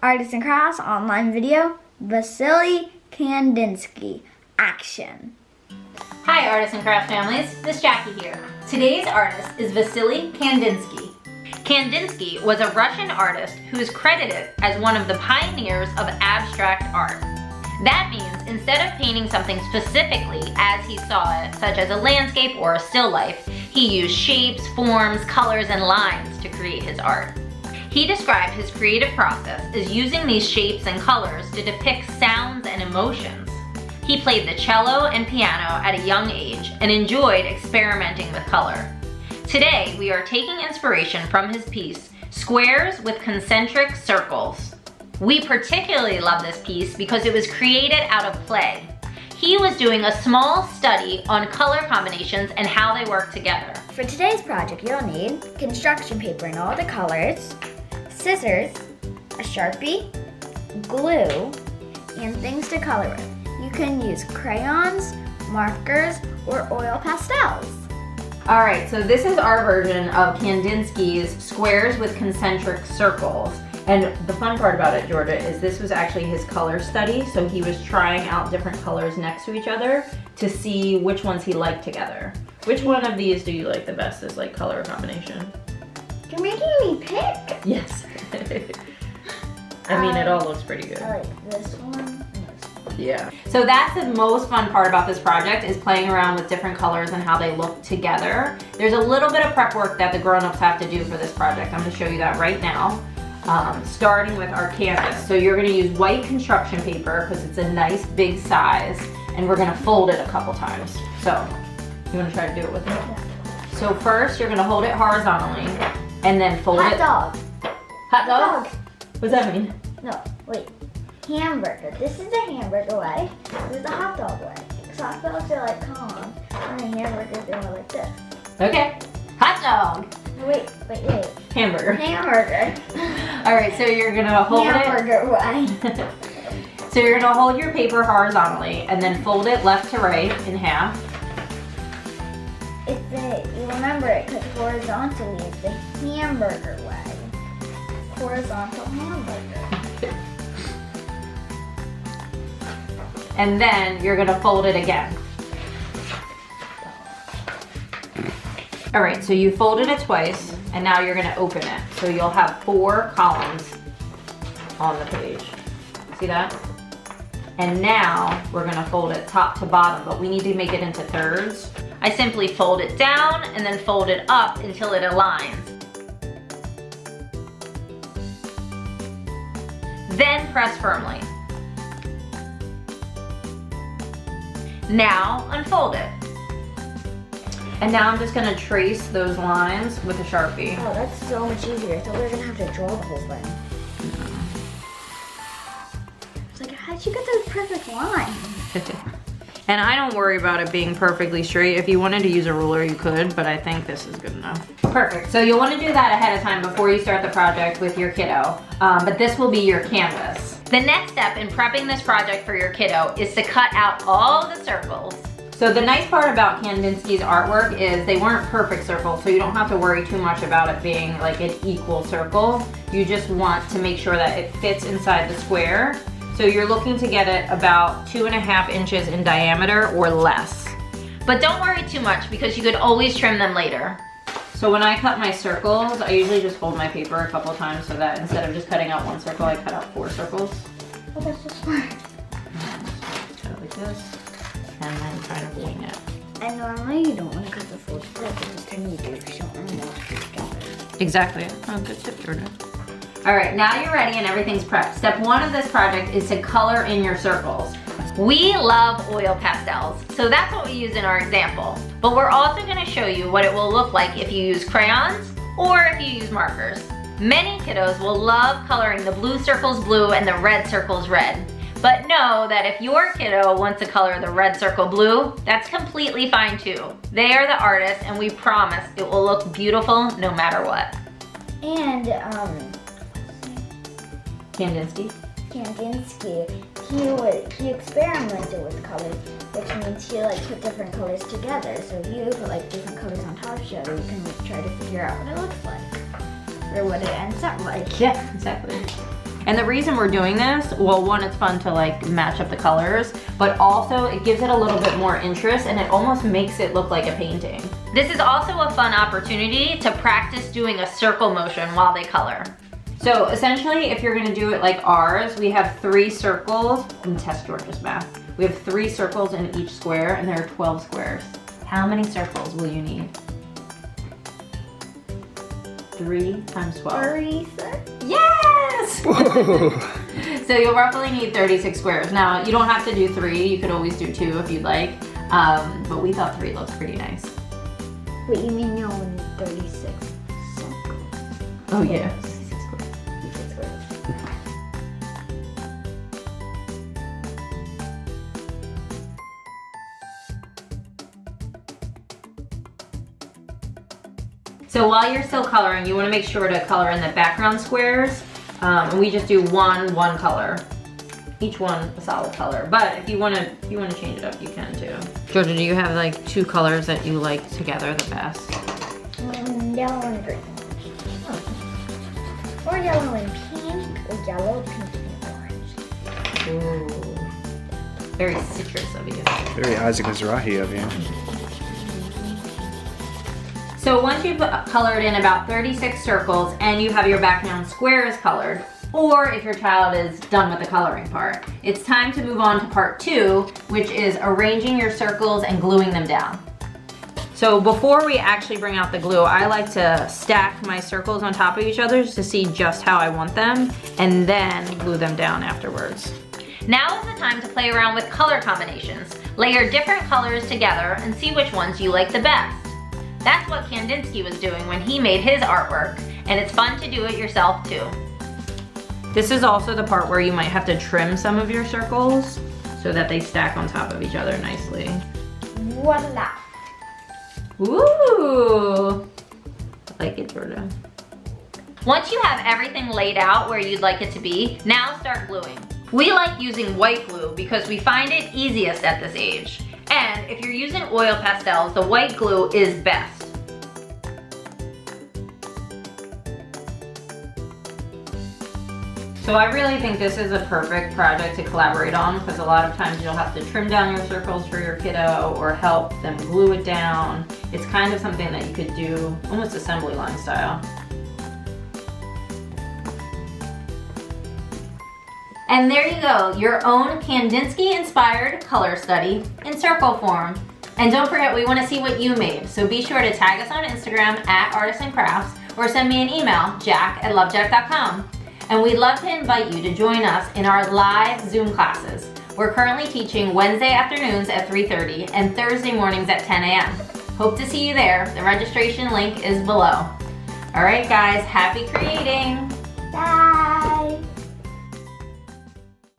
Artists and Crafts online video, Wassily Kandinsky. Action. Hi Artists and Crafts families, Miss Jackie here. Today's artist is Wassily Kandinsky. Kandinsky was a Russian artist who is credited as one of the pioneers of abstract art. That means instead of painting something specifically as he saw it, such as a landscape or a still life, he used shapes, forms, colors, and lines to create his art. He described his creative process as using these shapes and colors to depict sounds and emotions. He played the cello and piano at a young age and enjoyed experimenting with color. Today, we are taking inspiration from his piece, Squares with Concentric Circles. We particularly love this piece because it was created out of clay. He was doing a small study on color combinations and how they work together. For today's project, you'll need construction paper in all the colors, scissors, a Sharpie, glue, and things to color with. You can use crayons, markers, or oil pastels. All right, so this is our version of Kandinsky's Squares with Concentric Circles. And the fun part about it, Georgia, is this was actually his color study. So he was trying out different colors next to each other to see which ones he liked together. Which one of these do you like the best as like color combination? You're making me pick. Yes. I mean, it all looks pretty good. I like this one and this one. Yeah. So that's the most fun part about this project is playing around with different colors and how they look together. There's a little bit of prep work that the grown-ups have to do for this project. I'm going to show you that right now. Starting with our canvas. So you're going to use white construction paper because it's a nice big size, and we're going to fold it a couple times. So you want to try to do it with me? Yeah. So first you're going to hold it horizontally and then fold it. Hot dog. Hot dog? What does that mean? No, wait. Hamburger. This is the hamburger way. This is the hot dog way. So hot dogs are like calm, and the hamburgers are like this. Okay. Hot dog. No, wait. Hamburger. Hamburger. All right, so you're going to hold Hamburger way. So you're going to hold your paper horizontally and then fold it left to right in half. You remember it because horizontally is the hamburger way. Horizontal hamburger. And then you're going to fold it again. All right, so you folded it twice, and now you're going to open it. So you'll have 4 columns on the page. See that? And now we're going to fold it top to bottom, but we need to make it into thirds. I simply fold it down and then fold it up until it aligns. Then press firmly. Now unfold it. And now I'm just going to trace those lines with a Sharpie. Oh, that's so much easier. I thought we were going to have to draw the whole thing. It's like, how'd you get those perfect lines? And I don't worry about it being perfectly straight. If you wanted to use a ruler, you could, but I think this is good enough. Perfect. So you'll want to do that ahead of time before you start the project with your kiddo. But this will be your canvas. The next step in prepping this project for your kiddo is to cut out all the circles. So the nice part about Kandinsky's artwork is they weren't perfect circles, so you don't have to worry too much about it being like an equal circle. You just want to make sure that it fits inside the square. So you're looking to get it about 2.5 inches in diameter or less. But don't worry too much because you could always trim them later. So when I cut my circles, I usually just fold my paper a couple times so that instead of just cutting out 1 circle, I cut out 4 circles. Oh, that's so smart. Cut it like this, and then kind of wing it. And normally you don't want to cut the full square because then you do if you don't want to wash it together. Exactly. Oh, good tip, Jordan. All right, now you're ready and everything's prepped. Step 1 of this project is to color in your circles. We love oil pastels, so that's what we use in our example. But we're also going to show you what it will look like if you use crayons or if you use markers. Many kiddos will love coloring the blue circles blue and the red circles red. But know that if your kiddo wants to color the red circle blue, that's completely fine too. They are the artists and we promise it will look beautiful no matter what. And, Kandinsky, he experimented with colors, which means he like put different colors together. So if you put like different colors on top of each other, you can like, try to figure out what it looks like or what it ends up like. Yeah, exactly. And the reason we're doing this, well, one, it's fun to like match up the colors, but also it gives it a little bit more interest and it almost makes it look like a painting. This is also a fun opportunity to practice doing a circle motion while they color. So essentially, if you're gonna do it like ours, we have 3 circles, and test George's math. We have 3 circles in each square and there are 12 squares. How many circles will you need? 3 times 12. 36. Yes! So you'll roughly need 36 squares. Now, you don't have to do 3, you could always do 2 if you'd like, but we thought 3 looks pretty nice. Wait, you mean you only need 36 circles? Oh yeah. 36 squares. So while you're still coloring, you want to make sure to color in the background squares. And we just do one color. Each one a solid color. But if you want to change it up, you can too. Georgia, do you have like 2 colors that you like together the best? Yellow and green. Oh. Or yellow and pink, or yellow, pink, and orange. Ooh. Very citrus of you. Very Isaac Mizrahi of you. So once you've colored in about 36 circles and you have your background squares colored, or if your child is done with the coloring part, it's time to move on to part 2, which is arranging your circles and gluing them down. So before we actually bring out the glue, I like to stack my circles on top of each other to see just how I want them, and then glue them down afterwards. Now is the time to play around with color combinations. Layer different colors together and see which ones you like the best. That's what Kandinsky was doing when he made his artwork, and it's fun to do it yourself too. This is also the part where you might have to trim some of your circles so that they stack on top of each other nicely. Voila! Ooh! I like it, Georgia. Once you have everything laid out where you'd like it to be, now start gluing. We like using white glue because we find it easiest at this age. And if you're using oil pastels, the white glue is best. So I really think this is a perfect project to collaborate on because a lot of times you'll have to trim down your circles for your kiddo or help them glue it down. It's kind of something that you could do almost assembly line style. And there you go, your own Kandinsky-inspired color study in circle form. And don't forget, we want to see what you made, so be sure to tag us on Instagram @artistsandcrafts or send me an email, jack@lovejack.com. And we'd love to invite you to join us in our live Zoom classes. We're currently teaching Wednesday afternoons at 3:30 and Thursday mornings at 10 a.m. Hope to see you there. The registration link is below. All right, guys, happy creating. Bye!